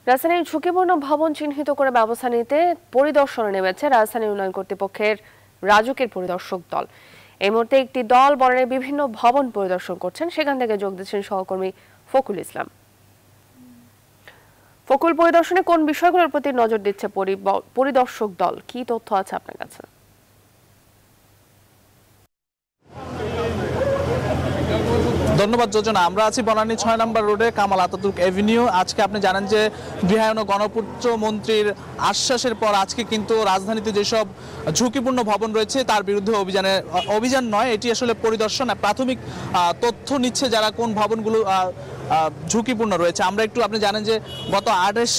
রাজধানীর ঝুঁকিপূর্ণ ভবন চিহ্নিত করে ব্যবস্থা নিতে পরিদর্শনে নেমেছে রাজধানী উন্নয়ন কর্তৃপক্ষের রাজুকের পরিদর্শক দল। এই মুহূর্তে একটি দল বনানীর বিভিন্ন ভবন পরিদর্শন করছেন। সেখান থেকে যোগ দিচ্ছেন সহকর্মী ফকুল ইসলাম। ফকুল, পরিদর্শনে কোন বিষয়গুলোর প্রতি নজর দিচ্ছে পরিদর্শক দল? কি তথ্য আছে আপনার কাছে? ধন্যবাদ যোজনা। আমরা আছি বনানী ৬ নম্বর রোডে কামাল আতাতুর্ক এভিনিউ। আজকে আপনি জানেন যে গৃহায়ন ও গণপূর্ত মন্ত্রীর আশ্বাসের পর আজকে কিন্তু রাজধানীতে যেসব ঝুঁকিপূর্ণ ভবন রয়েছে তার বিরুদ্ধে অভিযান নয়, এটি আসলে পরিদর্শন, প্রাথমিক তথ্য নিচ্ছে যারা কোন ভবনগুলো ঝুঁকিপূর্ণ রয়েছে। আমরা একটু, আপনি জানেন যে গত ২৮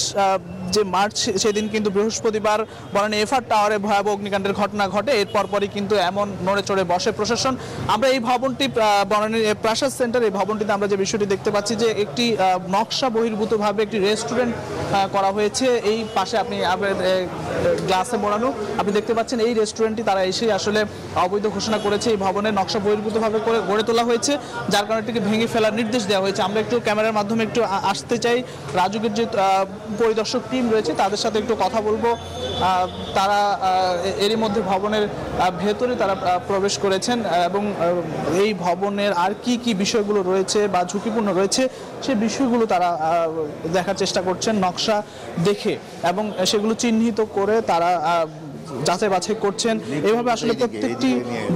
যে মার্চ সেদিন কিন্তু বৃহস্পতিবার বনানী এফআর টাওয়ারে ভয়াবহ অগ্নিকাণ্ডের ঘটনা ঘটে। এর পরপরই কিন্তু এমন নড়ে চড়ে বসে প্রশাসন। আমরা এই ভবনটি বনানীর প্রাসাদ সেন্টার, এই ভবনটিতে আমরা যে বিষয়টি দেখতে পাচ্ছি যে একটি নকশা বহির্ভূতভাবে একটি রেস্টুরেন্ট করা হয়েছে। এই পাশে আপনি গ্লাসে মোড়ানো আপনি দেখতে পাচ্ছেন এই রেস্টুরেন্টটি তারা এসে আসলে অবৈধ ঘোষণা করেছে। এই ভবনের নকশা বহির্ভূতভাবে করে গড়ে তোলা হয়েছে, যার কারণে এটিকে ভেঙে ফেলার নির্দেশ দেওয়া হয়েছে। আমরা একটু ক্যামেরার মাধ্যমে একটু আসতে চাই, রাজুকের যে পরিদর্শক টিম রয়েছে তাদের সাথে একটু কথা বলবো। তারা এরই মধ্যে ভবনের ভেতরে তারা প্রবেশ করেছেন এবং এই ভবনের আর কি কি বিষয়গুলো রয়েছে বা ঝুঁকিপূর্ণ রয়েছে সেই বিষয়গুলো তারা দেখার চেষ্টা করছেন নকশা দেখে, এবং সেগুলো চিহ্নিত করে তারা যাচাই বাছাই করছেন। এইভাবে আসলে প্রত্যেকটি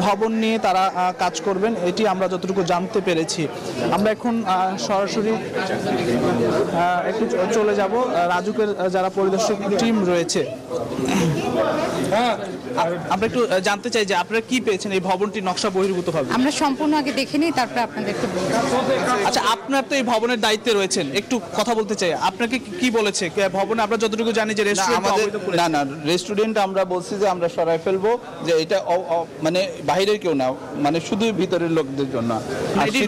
ভবন নিয়ে তারা কাজ করবেন, এটি আমরা যতটুকু জানতে পেরেছি। আমরা এখন সরাসরি একটু চলে যাব রাজুকের যারা পরিদর্শক টিম রয়েছে। আমরা একটু জানতে চাই যে আপনারা কি পেয়েছেন এই ভবনটি নকশা বহির্ভূতভাবে? আমরা সম্পূর্ণ আগে দেখে নিই, তারপরে আপনাদেরকে বলবো। আচ্ছা, আপনার তো এই ভবনের দায়িত্বে রয়েছেন, একটু কথা বলতে চাই। আপনাকে কি বলেছে ভবনে? আমরা যতটুকু জানি যে রেস্টুরেন্ট না রেস্টুরেন্ট আমরা বলছি যে আমরা সরাই ফেলবো, যে এটা মানে বাইরের কেউ না, মানে শুধু ভিতরের লোকদের জন্য।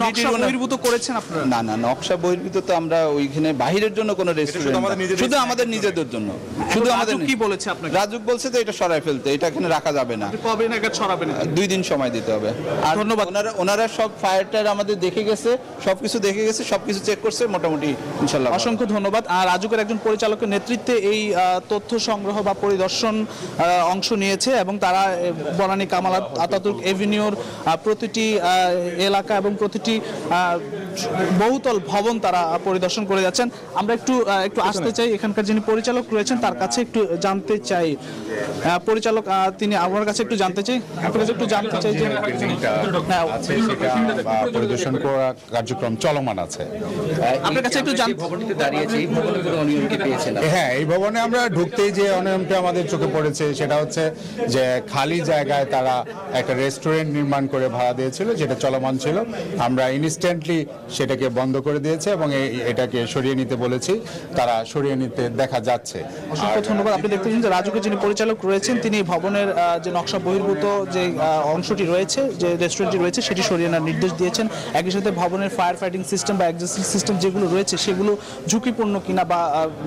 নকশা বহির্ভূত করেছেন আপনারা? না নকশা বহির্ভূত তো আমরা ওইখানে বাইরের জন্য কোনো রেস্টুরেন্ট, শুধু আমাদের নিজেদের জন্য। শুধু আমাদের কি বলেছে আপনাকে? রাজুক বলছে যে এটা সরাই ফেলতে, এটা এখানে রাখা যাবে না। কবে নাগাদ সরাবেন? 2 দিন সময় দিতে হবে। আর ধন্যবাদ। ওনারা সব ফায়ারটার আমাদের দেখে গেছে, সবকিছু দেখে গেছে, সবকিছু চেক করছে, মোটামুটি ইনশাআল্লাহ। অসংখ্য ধন্যবাদ। আর রাজুকের একজন পরিচালকের নেতৃত্বে এই তথ্য সংগ্রহ বা পরিদর্শন অংশ নিয়েছে এবং তারা বনানী কামাল আতাতুর্ক এভিনিউর প্রতিটি এলাকা এবং প্রতিটি বহুতল ভবন তারা পরিদর্শন করে যাচ্ছেন। আমরা একটু আসতে চাই, এখানকার যিনি পরিচালক রয়েছেন তার কাছে একটু জানতে চাই। পরিচালক, তিনি আমার কাছে একটু জানতে চাই, আপনার কাছে একটু জানতে চাই যে পরিদর্শন করা কার্যক্রম চলমান আছে। আপনার কাছে একটু হ্যাঁ, এই ভবনে আমরা ঢুকতেই যে অনিয়মটা আমাদের চোখে পড়েছে সেটা হচ্ছে যে খালি জায়গায় তারা একটা রেস্টুরেন্ট নির্মাণ করে ভাড়া দিয়েছিল, যেটা চলমান ছিল। আমরা ইনস্ট্যান্টলি সেটাকে বন্ধ করে দিয়েছে এবং এটাকে সরিয়ে নিতে বলেছি, তারা সরিয়ে নিতে দেখা যাচ্ছে। অসংখ্য ধন্যবাদ। আপনি দেখতে পাচ্ছেন যে রাজুকের যিনি পরিচালক রয়েছেন তিনি ভবনের যে নকশা বহির্ভূত যে অংশটি রয়েছে, যে রেস্টুরেন্টটি রয়েছে সেটি সরিয়ে নেওয়ার নির্দেশ দিয়েছেন। একই সাথে ভবনের ফায়ার ফাইটিং সিস্টেম বা এক্সিস্টিং সিস্টেম যেগুলো রয়েছে সেগুলো ঝুঁকিপূর্ণ কিনা বা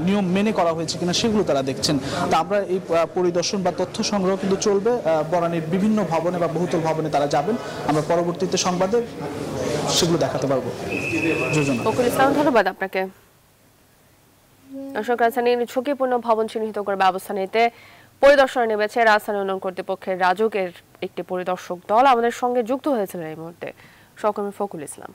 নিয়ম মেনে করা হয়েছে কিনা সেগুলো তারা দেখছেন। তা আমরা এই পরিদর্শন বা তথ্য সংগ্রহ কিন্তু চলবে, বনানীর বিভিন্ন ভবনে বা বহুতল ভবনে তারা যাবেন। আমরা পরবর্তীতে সংবাদে সেগুলো দেখাতে পারবো। ফকুল ইসলাম, ধন্যবাদ আপনাকে। দর্শক, রাজধানীর ঝুঁকিপূর্ণ ভবন চিহ্নিত করে ব্যবস্থা নিতে পরিদর্শনে নেমেছে রাজধানী উন্নয়ন কর্তৃপক্ষের রাজুকের একটি পরিদর্শক দল। আমাদের সঙ্গে যুক্ত হয়েছিলেন এই মুহূর্তে সহকর্মী ফকুল ইসলাম।